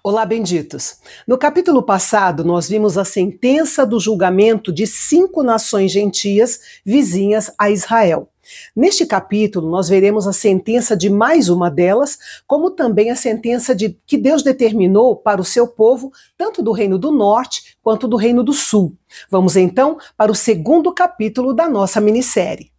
Olá, benditos! No capítulo passado, nós vimos a sentença do julgamento de 5 nações gentias vizinhas a Israel. Neste capítulo, nós veremos a sentença de mais uma delas, como também a sentença que Deus determinou para o seu povo, tanto do Reino do Norte quanto do Reino do Sul. Vamos então para o segundo capítulo da nossa minissérie.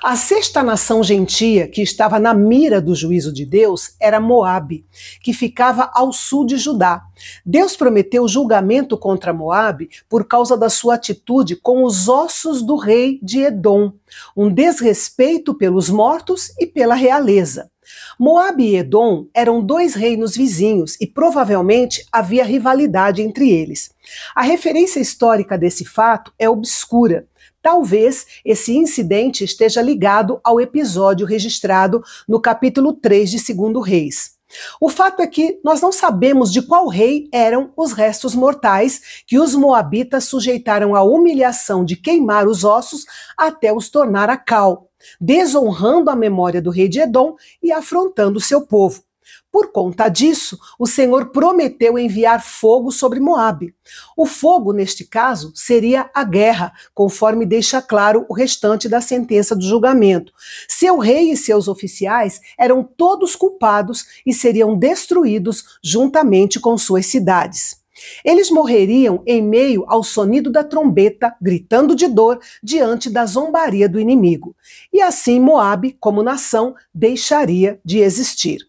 A sexta nação gentia que estava na mira do juízo de Deus era Moabe, que ficava ao sul de Judá. Deus prometeu julgamento contra Moabe por causa da sua atitude com os ossos do rei de Edom, um desrespeito pelos mortos e pela realeza. Moabe e Edom eram 2 reinos vizinhos e provavelmente havia rivalidade entre eles. A referência histórica desse fato é obscura. Talvez esse incidente esteja ligado ao episódio registrado no capítulo 3 de 2 Reis. O fato é que nós não sabemos de qual rei eram os restos mortais que os moabitas sujeitaram à humilhação de queimar os ossos até os tornar a cal, desonrando a memória do rei de Edom e afrontando seu povo. Por conta disso, o Senhor prometeu enviar fogo sobre Moabe. O fogo, neste caso, seria a guerra, conforme deixa claro o restante da sentença do julgamento. Seu rei e seus oficiais eram todos culpados e seriam destruídos juntamente com suas cidades. Eles morreriam em meio ao sonido da trombeta, gritando de dor diante da zombaria do inimigo. E assim Moabe, como nação, deixaria de existir.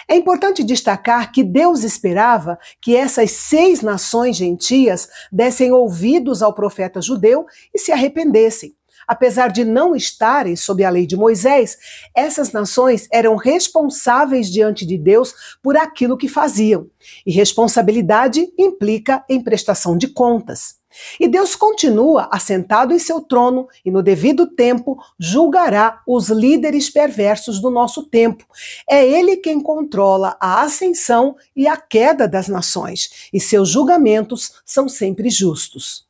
É importante destacar que Deus esperava que essas 6 nações gentias dessem ouvidos ao profeta judeu e se arrependessem. Apesar de não estarem sob a lei de Moisés, essas nações eram responsáveis diante de Deus por aquilo que faziam. E responsabilidade implica em prestação de contas. E Deus continua assentado em seu trono e no devido tempo julgará os líderes perversos do nosso tempo. É ele quem controla a ascensão e a queda das nações, e seus julgamentos são sempre justos.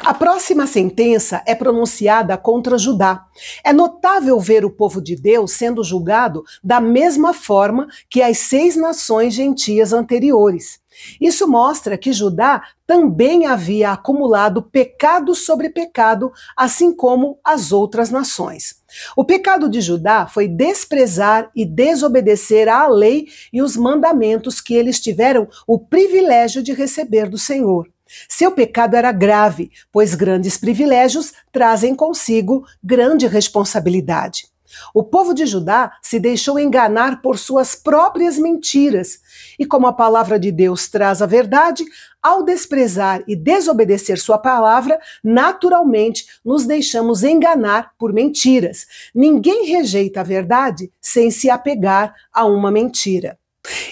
A próxima sentença é pronunciada contra Judá. É notável ver o povo de Deus sendo julgado da mesma forma que as 6 nações gentias anteriores. Isso mostra que Judá também havia acumulado pecado sobre pecado, assim como as outras nações. O pecado de Judá foi desprezar e desobedecer à lei e os mandamentos que eles tiveram o privilégio de receber do Senhor. Seu pecado era grave, pois grandes privilégios trazem consigo grande responsabilidade. O povo de Judá se deixou enganar por suas próprias mentiras. E como a palavra de Deus traz a verdade, ao desprezar e desobedecer sua palavra, naturalmente nos deixamos enganar por mentiras. Ninguém rejeita a verdade sem se apegar a uma mentira.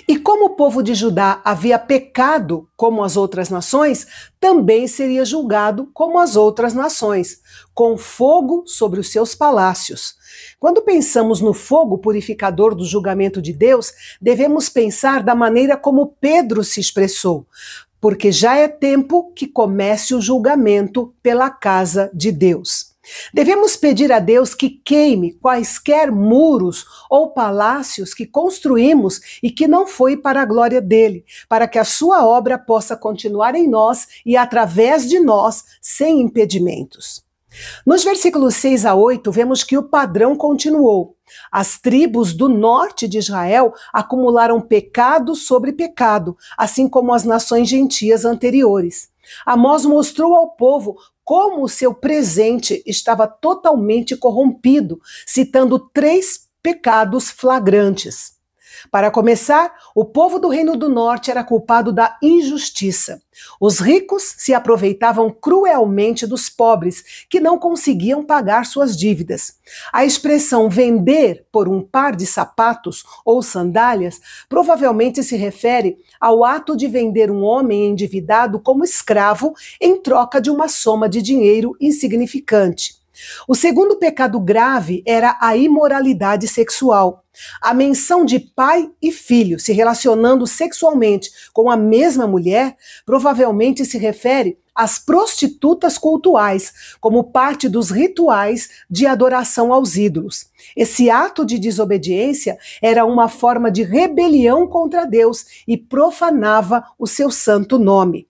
E como o povo de Judá havia pecado como as outras nações, também seria julgado como as outras nações, com fogo sobre os seus palácios. Quando pensamos no fogo purificador do julgamento de Deus, devemos pensar da maneira como Pedro se expressou, porque já é tempo que comece o julgamento pela casa de Deus. Devemos pedir a Deus que queime quaisquer muros ou palácios que construímos e que não foi para a glória dele, para que a sua obra possa continuar em nós e através de nós, sem impedimentos. Nos versículos 6 a 8, vemos que o padrão continuou. As tribos do norte de Israel acumularam pecado sobre pecado, assim como as nações gentias anteriores. Amós mostrou ao povo como o seu presente estava totalmente corrompido, citando 3 pecados flagrantes. Para começar, o povo do Reino do Norte era culpado da injustiça. Os ricos se aproveitavam cruelmente dos pobres, que não conseguiam pagar suas dívidas. A expressão vender por um par de sapatos ou sandálias provavelmente se refere ao ato de vender um homem endividado como escravo em troca de uma soma de dinheiro insignificante. O segundo pecado grave era a imoralidade sexual. A menção de pai e filho se relacionando sexualmente com a mesma mulher provavelmente se refere às prostitutas cultuais, como parte dos rituais de adoração aos ídolos. Esse ato de desobediência era uma forma de rebelião contra Deus e profanava o seu santo nome.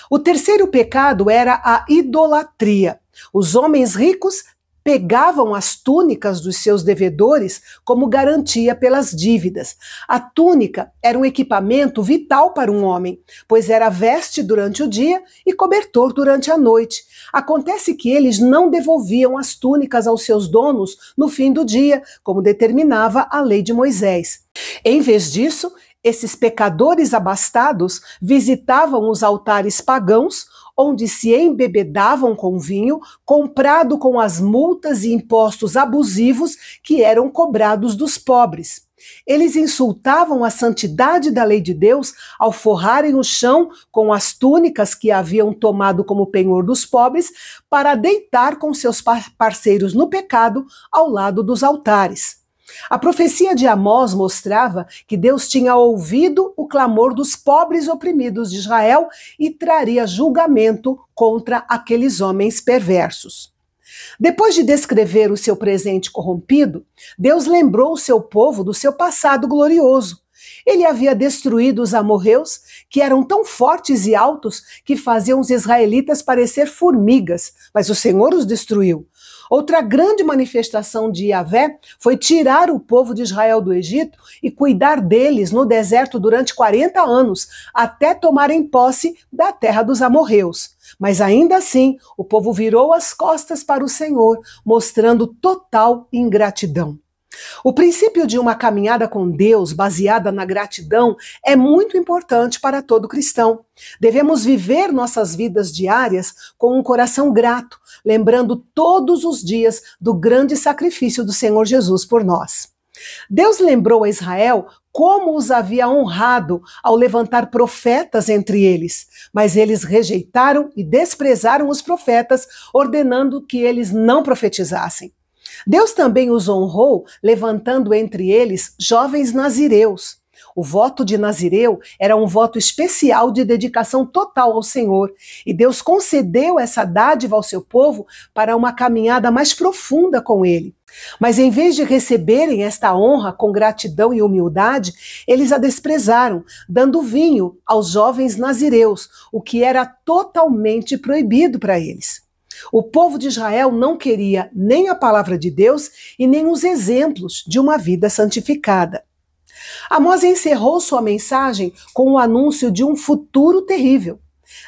O terceiro pecado era a idolatria. Os homens ricos pegavam as túnicas dos seus devedores como garantia pelas dívidas. A túnica era um equipamento vital para um homem, pois era veste durante o dia e cobertor durante a noite. Acontece que eles não devolviam as túnicas aos seus donos no fim do dia, como determinava a lei de Moisés. Em vez disso, esses pecadores abastados visitavam os altares pagãos, onde se embebedavam com vinho, comprado com as multas e impostos abusivos que eram cobrados dos pobres. Eles insultavam a santidade da lei de Deus ao forrarem o chão com as túnicas que haviam tomado como penhor dos pobres para deitar com seus parceiros no pecado ao lado dos altares. A profecia de Amós mostrava que Deus tinha ouvido o clamor dos pobres oprimidos de Israel e traria julgamento contra aqueles homens perversos. Depois de descrever o seu presente corrompido, Deus lembrou o seu povo do seu passado glorioso. Ele havia destruído os amorreus, que eram tão fortes e altos que faziam os israelitas parecer formigas, mas o Senhor os destruiu. Outra grande manifestação de Yahvé foi tirar o povo de Israel do Egito e cuidar deles no deserto durante 40 anos, até tomarem posse da terra dos amorreus. Mas ainda assim, o povo virou as costas para o Senhor, mostrando total ingratidão. O princípio de uma caminhada com Deus baseada na gratidão é muito importante para todo cristão. Devemos viver nossas vidas diárias com um coração grato, lembrando todos os dias do grande sacrifício do Senhor Jesus por nós. Deus lembrou a Israel como os havia honrado ao levantar profetas entre eles, mas eles rejeitaram e desprezaram os profetas, ordenando que eles não profetizassem. Deus também os honrou, levantando entre eles jovens nazireus. O voto de Nazireu era um voto especial de dedicação total ao Senhor, e Deus concedeu essa dádiva ao seu povo para uma caminhada mais profunda com ele. Mas em vez de receberem esta honra com gratidão e humildade, eles a desprezaram, dando vinho aos jovens nazireus, o que era totalmente proibido para eles. O povo de Israel não queria nem a palavra de Deus e nem os exemplos de uma vida santificada. Amós encerrou sua mensagem com o anúncio de um futuro terrível.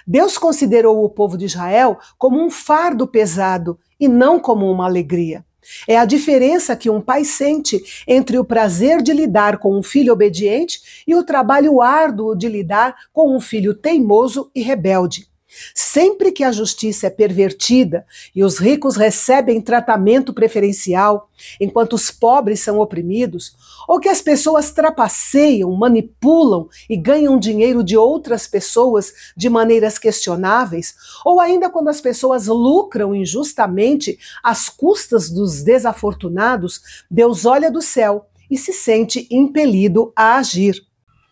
Deus considerou o povo de Israel como um fardo pesado e não como uma alegria. É a diferença que um pai sente entre o prazer de lidar com um filho obediente e o trabalho árduo de lidar com um filho teimoso e rebelde. Sempre que a justiça é pervertida e os ricos recebem tratamento preferencial, enquanto os pobres são oprimidos, ou que as pessoas trapaceiam, manipulam e ganham dinheiro de outras pessoas de maneiras questionáveis, ou ainda quando as pessoas lucram injustamente às custas dos desafortunados, Deus olha do céu e se sente impelido a agir.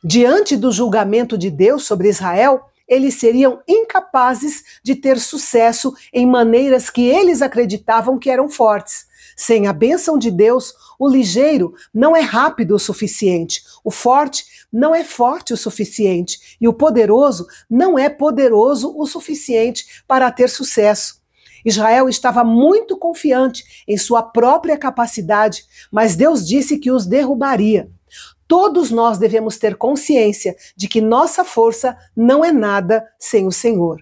Diante do julgamento de Deus sobre Israel, eles seriam incapazes de ter sucesso em maneiras que eles acreditavam que eram fortes. Sem a bênção de Deus, o ligeiro não é rápido o suficiente, o forte não é forte o suficiente e o poderoso não é poderoso o suficiente para ter sucesso. Israel estava muito confiante em sua própria capacidade, mas Deus disse que os derrubaria. Todos nós devemos ter consciência de que nossa força não é nada sem o Senhor.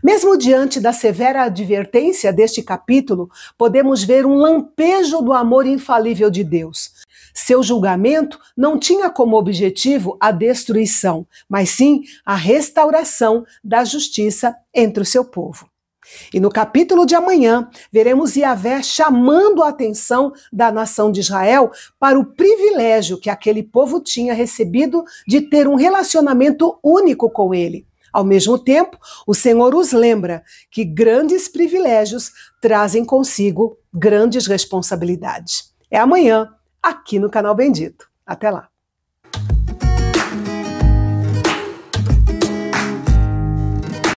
Mesmo diante da severa advertência deste capítulo, podemos ver um lampejo do amor infalível de Deus. Seu julgamento não tinha como objetivo a destruição, mas sim a restauração da justiça entre o seu povo. E no capítulo de amanhã, veremos Yahvé chamando a atenção da nação de Israel para o privilégio que aquele povo tinha recebido de ter um relacionamento único com ele. Ao mesmo tempo, o Senhor os lembra que grandes privilégios trazem consigo grandes responsabilidades. É amanhã, aqui no Canal Bendito. Até lá!